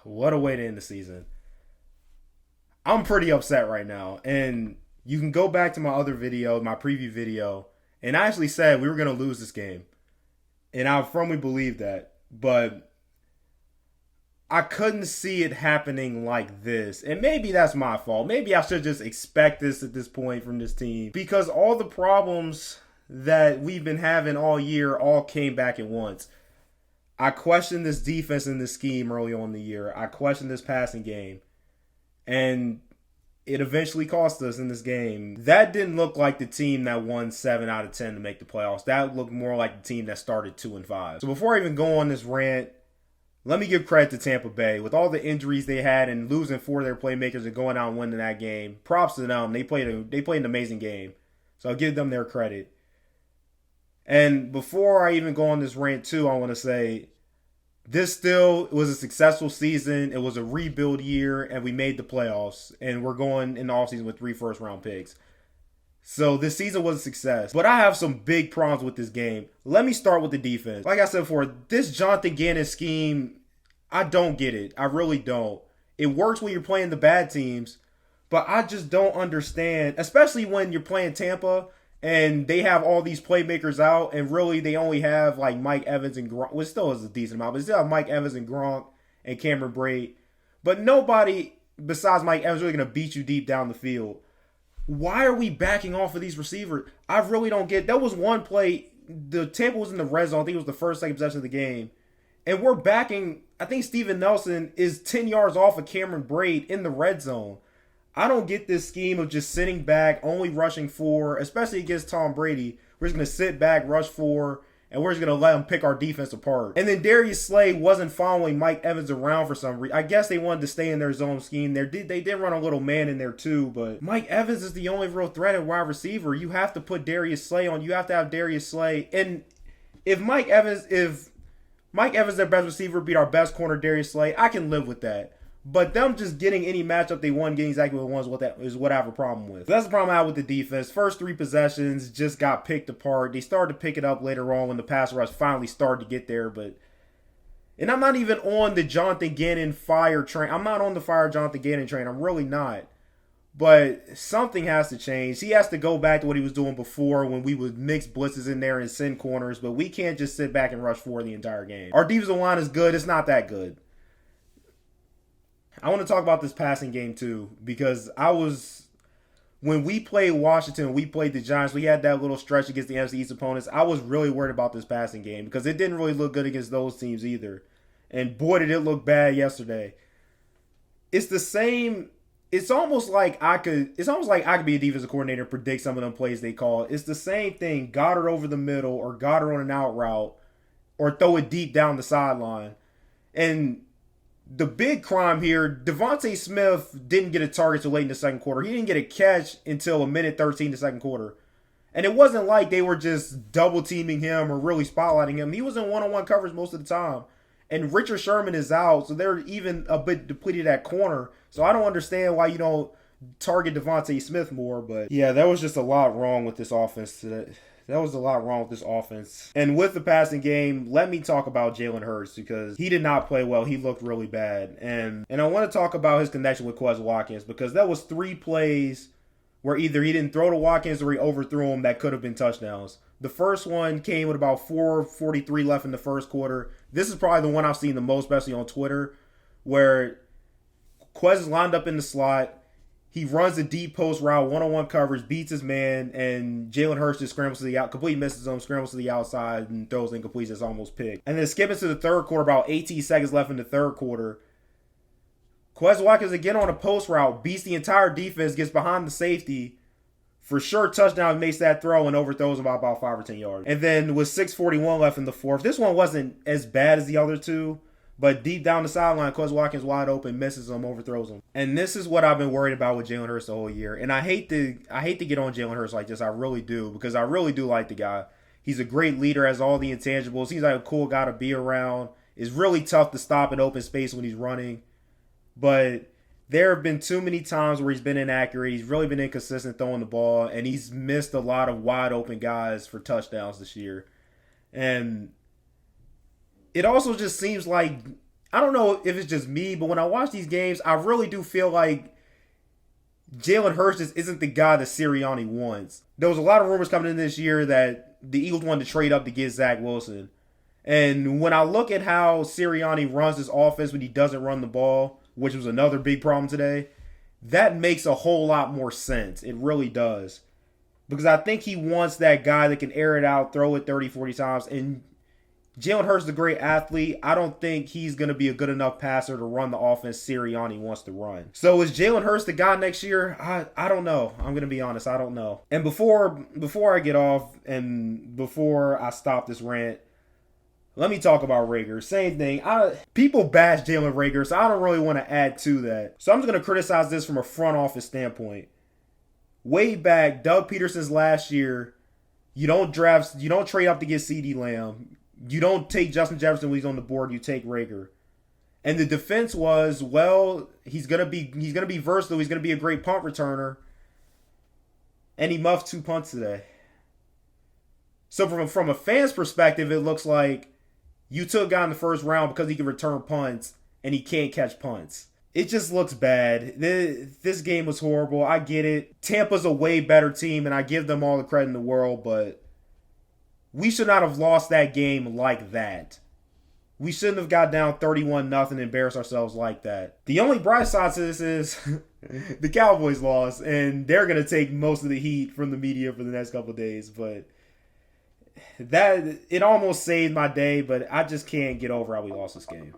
What a way to end the season. I'm pretty upset right now. And you can go back to my other video, my preview video, and I actually said we were going to lose this game. And I firmly believe that. But I couldn't see it happening like this. And maybe that's my fault. Maybe I should just expect this at this point from this team. Because all the problems that we've been having all year all came back at once. I questioned this defense and this scheme early on in the year. I questioned this passing game. And it eventually cost us in this game. That didn't look like the team that won 7 out of 10 to make the playoffs. That looked more like the team that started 2-5. So before I even go on this rant, let me give credit to Tampa Bay. With all the injuries they had and losing 4 of their playmakers and going out and winning that game, props to them. They played an amazing game. So I'll give them their credit. And before I even go on this rant too, I want to say this still was a successful season. It was a rebuild year, and we made the playoffs. And we're going in the offseason with 3 first-round picks. So this season was a success. But I have some big problems with this game. Let me start with the defense. Like I said before, this Jonathan Gannon scheme, I don't get it. I really don't. It works when you're playing the bad teams, but I just don't understand, especially when you're playing Tampa and they have all these playmakers out, and really they only have like Mike Evans and Gronk, which still is a decent amount, but still have Mike Evans and Gronk and Cameron Braid. But nobody besides Mike Evans is really going to beat you deep down the field. Why are we backing off of these receivers? I really don't get. That was one play. The Tampa was in the red zone. I think it was the first, second possession of the game. And we're backing. I think Steven Nelson is 10 yards off of Cameron Braid in the red zone. I don't get this scheme of just sitting back, only rushing 4, especially against Tom Brady. We're just going to sit back, rush 4, and we're just going to let them pick our defense apart. And then Darius Slay wasn't following Mike Evans around for some reason. I guess they wanted to stay in their zone scheme. They did run a little man in there too, but Mike Evans is the only real threat at wide receiver. You have to put Darius Slay on. You have to have Darius Slay. And if Mike Evans, their best receiver, beat our best corner, Darius Slay, I can live with that. But them just getting any matchup they won, getting exactly what they want is what I have a problem with. That's the problem I have with the defense. First 3 possessions just got picked apart. They started to pick it up later on when the pass rush finally started to get there. And I'm not even on the Jonathan Gannon fire train. I'm not on the fire Jonathan Gannon train. I'm really not. But something has to change. He has to go back to what he was doing before when we would mix blitzes in there and send corners. But we can't just sit back and rush 4 the entire game. Our defensive line is good. It's not that good. I want to talk about this passing game too, because when we played Washington, we played the Giants, we had that little stretch against the NFC East opponents. I was really worried about this passing game because it didn't really look good against those teams either. And boy, did it look bad yesterday. It's the same. It's almost like I could be a defensive coordinator and predict some of them plays they call. It's the same thing. Goddard over the middle or Goddard on an out route or throw it deep down the sideline. And the big crime here, Devontae Smith didn't get a target till late in the second quarter. He didn't get a catch until 1:13 the second quarter. And it wasn't like they were just double teaming him or really spotlighting him. He was in one-on-one coverage most of the time. And Richard Sherman is out, so they're even a bit depleted at corner. So I don't understand why you don't target Devontae Smith more. But yeah, there was just a lot wrong with this offense today. That was a lot wrong with this offense. And with the passing game, let me talk about Jalen Hurts because he did not play well. He looked really bad. And I want to talk about his connection with Quez Watkins because that was 3 plays where either he didn't throw to Watkins or he overthrew him that could have been touchdowns. The first one came with about 4:43 left in the first quarter. This is probably the one I've seen the most, especially on Twitter, where Quez is lined up in the slot. He runs a deep post route, one-on-one coverage, beats his man, and Jalen Hurts just scrambles to the out, completely misses him, scrambles to the outside, and throws incomplete. It's almost picked. And then skipping to the third quarter, about 18 seconds left in the third quarter, Quez Watkins again on a post route, beats the entire defense, gets behind the safety, for sure touchdown, makes that throw, and overthrows him by about 5 or 10 yards. And then with 6:41 left in the fourth, this one wasn't as bad as the other two, but deep down the sideline, Quez Watkins wide open, misses him, overthrows him. And this is what I've been worried about with Jalen Hurts the whole year. And I hate to get on Jalen Hurts like this. I really do, because I really do like the guy. He's a great leader, has all the intangibles. He's like a cool guy to be around. It's really tough to stop in open space when he's running. But there have been too many times where he's been inaccurate. He's really been inconsistent throwing the ball, and he's missed a lot of wide open guys for touchdowns this year. And it also just seems like I don't know if it's just me, but when I watch these games, I really do feel like Jalen Hurts just isn't the guy that Sirianni wants. There was a lot of rumors coming in this year that the Eagles wanted to trade up to get Zach Wilson. And when I look at how Sirianni runs his offense when he doesn't run the ball, which was another big problem today, that makes a whole lot more sense. It really does. Because I think he wants that guy that can air it out, throw it 30, 40 times. And Jalen Hurts is a great athlete. I don't think he's going to be a good enough passer to run the offense Sirianni wants to run. So is Jalen Hurts the guy next year? I don't know. I'm going to be honest. I don't know. And before I get off and before I stop this rant, let me talk about Rager. Same thing. People bash Jalen Rager, so I don't really want to add to that. So I'm just going to criticize this from a front office standpoint. Way back, Doug Peterson's last year, you don't trade up to get CeeDee Lamb. You don't take Justin Jefferson when he's on the board. You take Rager, and the defense was, well, he's gonna be versatile. He's gonna be a great punt returner, and he muffed 2 punts today. So from a fan's perspective, it looks like you took a guy in the first round because he can return punts, and he can't catch punts. It just looks bad. This game was horrible. I get it. Tampa's a way better team, and I give them all the credit in the world, but we should not have lost that game like that. We shouldn't have got down 31-0 and embarrassed ourselves like that. The only bright side to this is the Cowboys lost, and they're going to take most of the heat from the media for the next couple of days. But it almost saved my day, but I just can't get over how we lost this game.